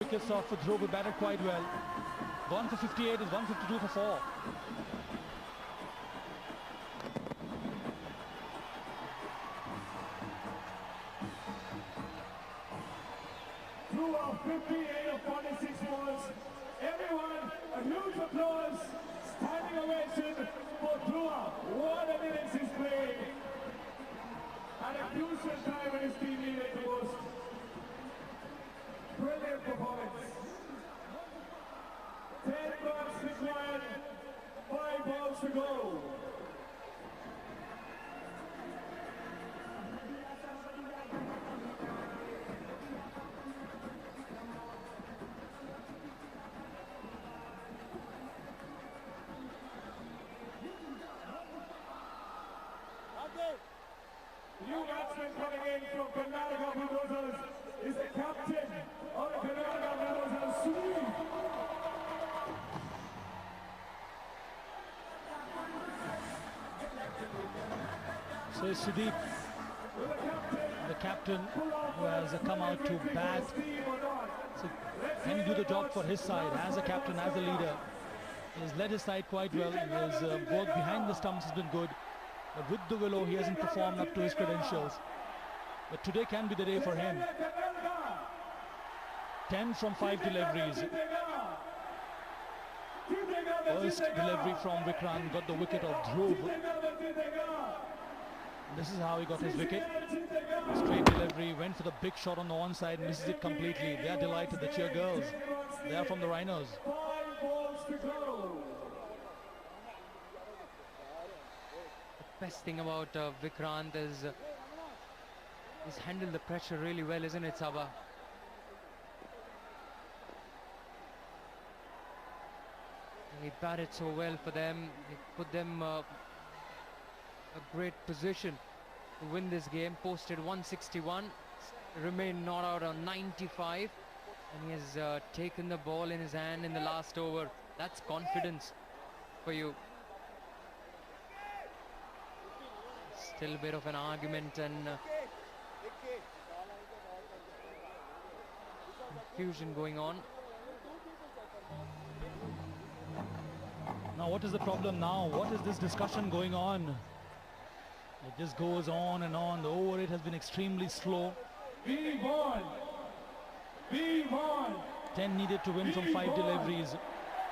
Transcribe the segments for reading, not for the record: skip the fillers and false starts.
Wickets off for Dhruv, who batted quite well. 1 for 58 is 152 for 4. Through 58 of 46 balls. Everyone, a huge applause, standing ovation for Dhruv. What a innings he's played. At a crucial time when his team needed the most. Brilliant performance. 10 runs required, 5 balls to go. New batsman coming in from Karnataka Bulldozers is the captain of the Karnataka Bulldozers, Jiiva. So it's Sudeep, the captain, who has come out to bat. So can he do the job for his side as a captain, as a leader? He has led his side quite well. His work behind the stumps has been good. But with the willow, he hasn't performed up to his credentials. But today can be the day for him. 10 from 5 deliveries. First delivery from Vikrant got the wicket of Dhruv. This is how he got his wicket. Straight delivery, went for the big shot on the onside, misses it completely. They are delighted, the cheer girls. They are from the Rhinos. Best thing about Vikrant is he's handled the pressure really well, isn't it, Saba? He batted so well for them. He put them a great position to win this game. Posted 161, remained not out on 95, and he has taken the ball in his hand in the last over. That's confidence for you. Still a bit of an argument and confusion going on. Now what is the problem now? What is this discussion going on? It just goes on and on. The over rate has been extremely slow. 10 needed to win from 5 deliveries.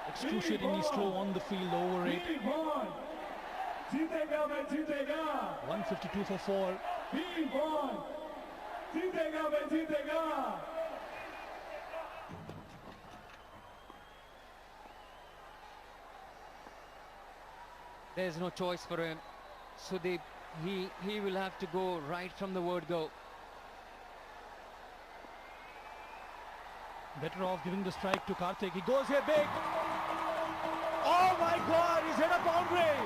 Excruciatingly slow on the field, the over rate. 152 for 4. There's no choice for him. Sudeep, he will have to go right from the word go. Better off giving the strike to Karthik. He goes here big. Oh my God, he's hit a boundary.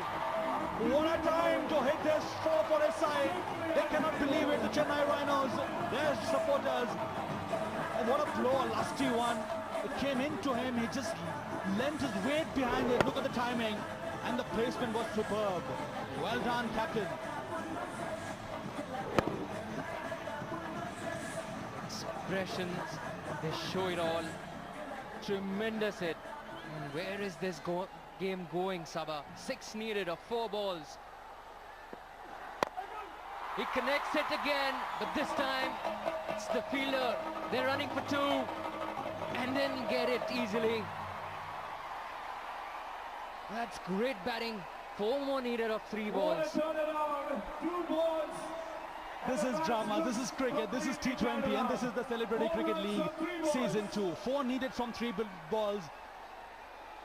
What a time to hit this 4 for his side. They cannot believe it, the Chennai Rhinos, their supporters. And what a blow, a lusty one. It came into him, he just lent his weight behind it. Look at the timing. And the placement was superb. Well done, captain. Expressions, they show it all. Tremendous hit. And where is this game going, Saba? 6 needed of 4 balls. He connects it again, but this time it's the fielder. They're running for 2 and then get it easily. That's great batting. 4 more needed of 3 balls. 2 balls. This is drama, this is cricket, this is T20, and this is the Celebrity Cricket League Season 2. 4 needed from 3 balls.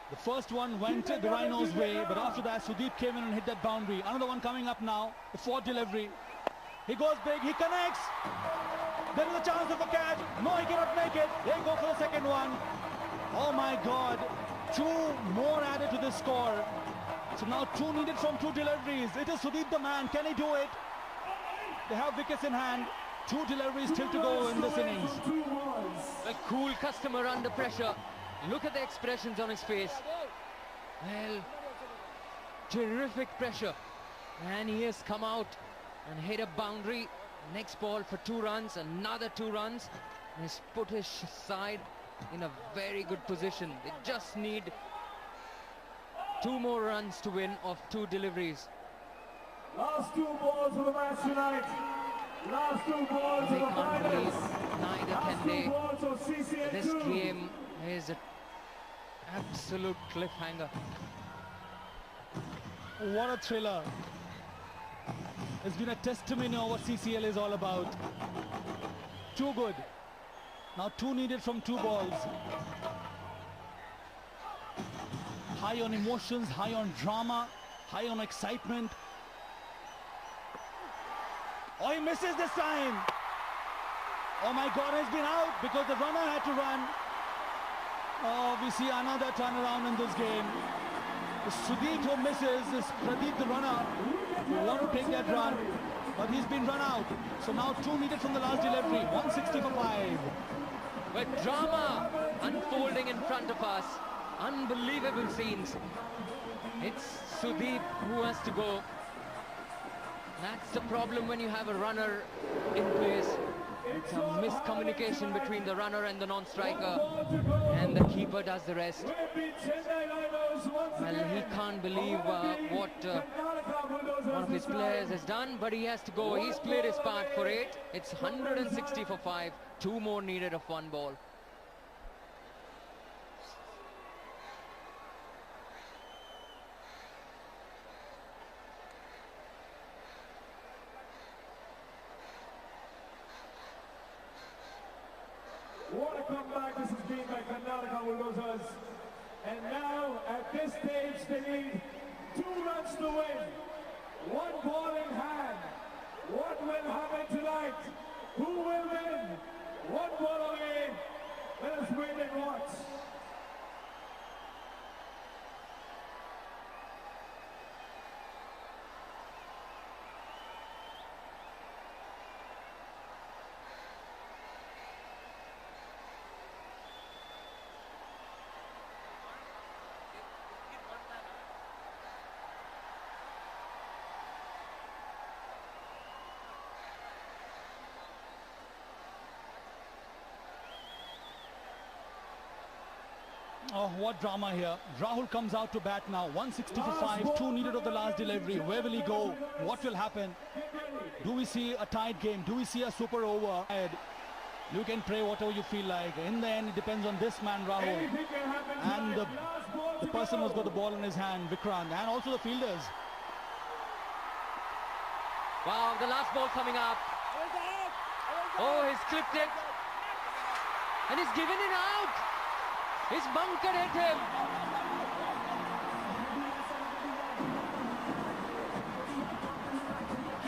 The first one went the Rhinos' way, but after that Sudeep came in and hit that boundary. Another one coming up now, the 4th delivery. He goes big, he connects. There is a chance of a catch. No, he cannot make it. They go for the second one. Oh my God, 2 more added to this score. So now 2 needed from 2 deliveries. It is Sudeep the man, can he do it? They have wickets in hand. 2 deliveries still to go in this innings. A cool customer under pressure. Look at the expressions on his face. Well, terrific pressure. And he has come out and hit a boundary. Next ball for 2 runs, another 2 runs. He's put his side in a very good position. They just need 2 more runs to win off 2 deliveries. Last 2 balls of the match tonight. Last 2 balls They of the can't believe, finals. neither Last can 2 they. balls of CCL2. This game is an absolute cliffhanger. What a thriller. It's been a testimony of what CCL is all about. Too good. Now 2 needed from 2 balls. High on emotions, high on drama, high on excitement. Oh, he misses this time. Oh my God, he's been out because the runner had to run. Oh, we see another turnaround in this game. Sudeep who misses, is Pradeep the runner who want to take that run, but he's been run out. So now 2 needed from the last delivery, 160 for 5. With drama unfolding in front of us, unbelievable scenes. It's Sudeep who has to go. That's the problem when you have a runner in place. It's a miscommunication between the runner and the non-striker, and the keeper does the rest. Well, he can't believe what one of his players has done, but he has to go. He's played his part for 8. It's 160 for 5. 2 more needed of 1 ball. What a comeback this has been by Karnataka Bulldozers. And now, at this stage, they need 2 runs to win. 1 ball in hand. What will happen tonight? Who will win? 1 ball away. Let us wait and watch. Oh, what drama here. Rahul comes out to bat now. 160 for 5. 2 needed of the last delivery. Where will he go? What will happen? Do we see a tight game? Do we see a super over? You can pray whatever you feel like. In the end, it depends on this man, Rahul. And the person who's got the ball in his hand, Vikrant. And also the fielders. Wow, the last ball coming up. Oh, he's clipped it. And he's given it out. He's bunkered at him.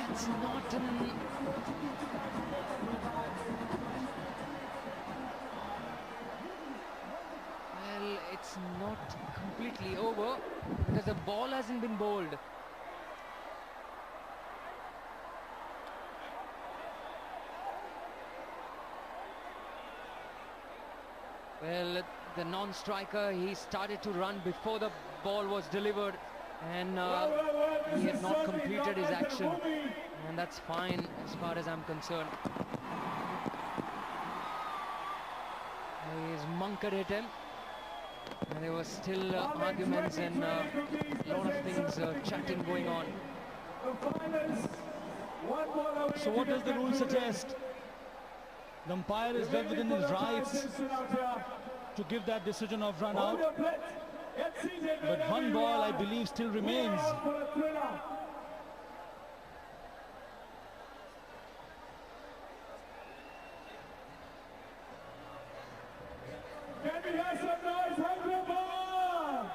It's not an... Well, it's not completely over because the ball hasn't been bowled. Well, the non-striker, he started to run before the ball was delivered, and he had not completed his action, and that's fine as far as I'm concerned. He's bunkered at him, and there were still arguments and a lot of things chatting going on. So what does the rule suggest? The umpire is well within his rights to give that decision of run out. But 1 ball, I believe, still remains. Can we have some noise, Hyderabad?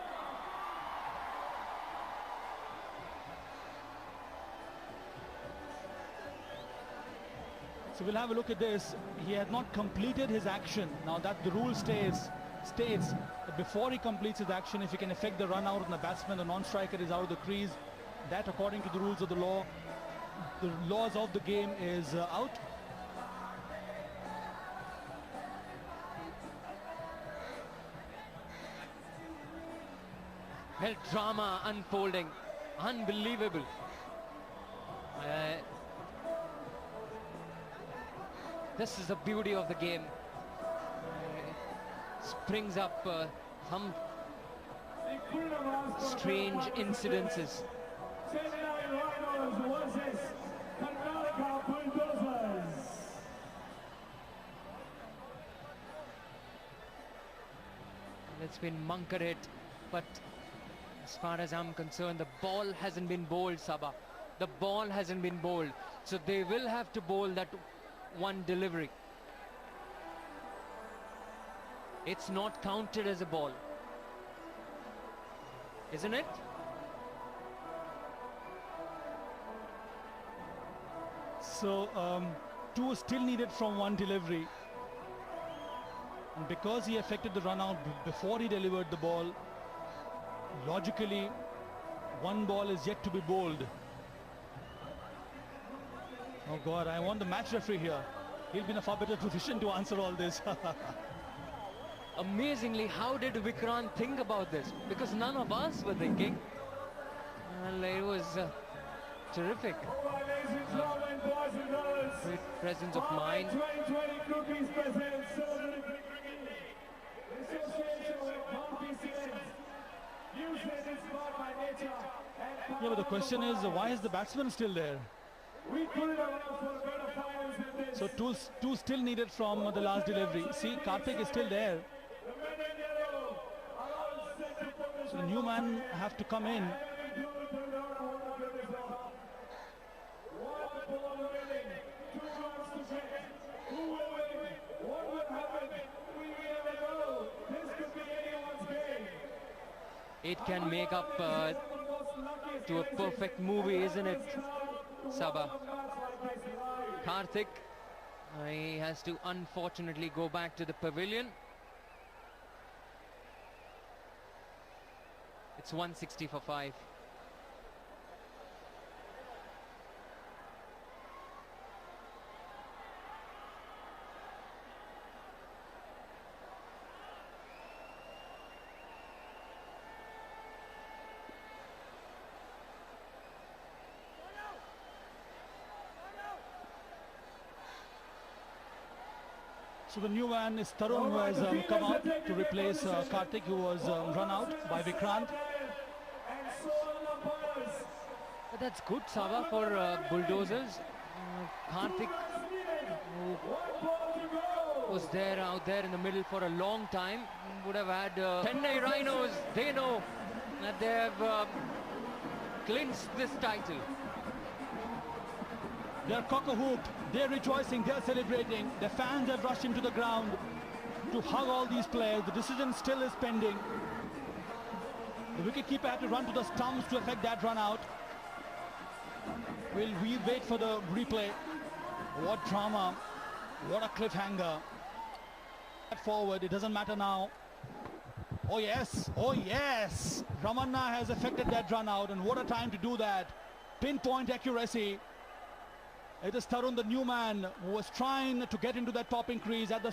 So we'll have a look at this. He had not completed his action. Now that the rule states that before he completes his action, if he can effect the run out on the batsman, the non-striker is out of the crease. That, according to the rules of the law, the laws of the game, is out. Well, drama unfolding. Unbelievable. This is the beauty of the game. springs up some strange incidences. Chennai Rhinos versus Karnataka Bulldozers. It's been Mankaret, but as far as I'm concerned, the ball hasn't been bowled, Sabah. The ball hasn't been bowled. So they will have to bowl that one delivery. It's not counted as a ball, isn't it? So 2 still needed from one delivery. And because he affected the run out before he delivered the ball, logically, one ball is yet to be bowled. Oh God, I want the match referee here. He'll be in a far better position to answer all this. Amazingly, how did Vikrant think about this? Because none of us were thinking. Well, it was terrific. Great presence of mind. Yeah, but the question is, why is the batsman still there? So two still needed from the last delivery. See, Karthik is still there. So the new man have to come in. It can make up to a perfect movie, isn't it, Sabah? Karthik, he has to unfortunately go back to the pavilion. It's 160 for 5. So the new man is Tarun, who has come out to replace Karthik, who was run out by Vikrant. But that's good, Sabah, for Bulldozers. Karthik, who was out there in the middle for a long time, would have had Chennai Rhinos. They know that they have clinched this title. They're cock-a-hooped, they're rejoicing, they're celebrating. Their fans have rushed into the ground to hug all these players. The decision still is pending. The wicketkeeper had to run to the stumps to effect that run out. We'll wait for the replay. What drama, what a cliffhanger. Forward, it doesn't matter now. Oh yes, Ramanna has effected that run out, and what a time to do that. Pinpoint accuracy. It is Tarun, the new man, who was trying to get into that topping crease at the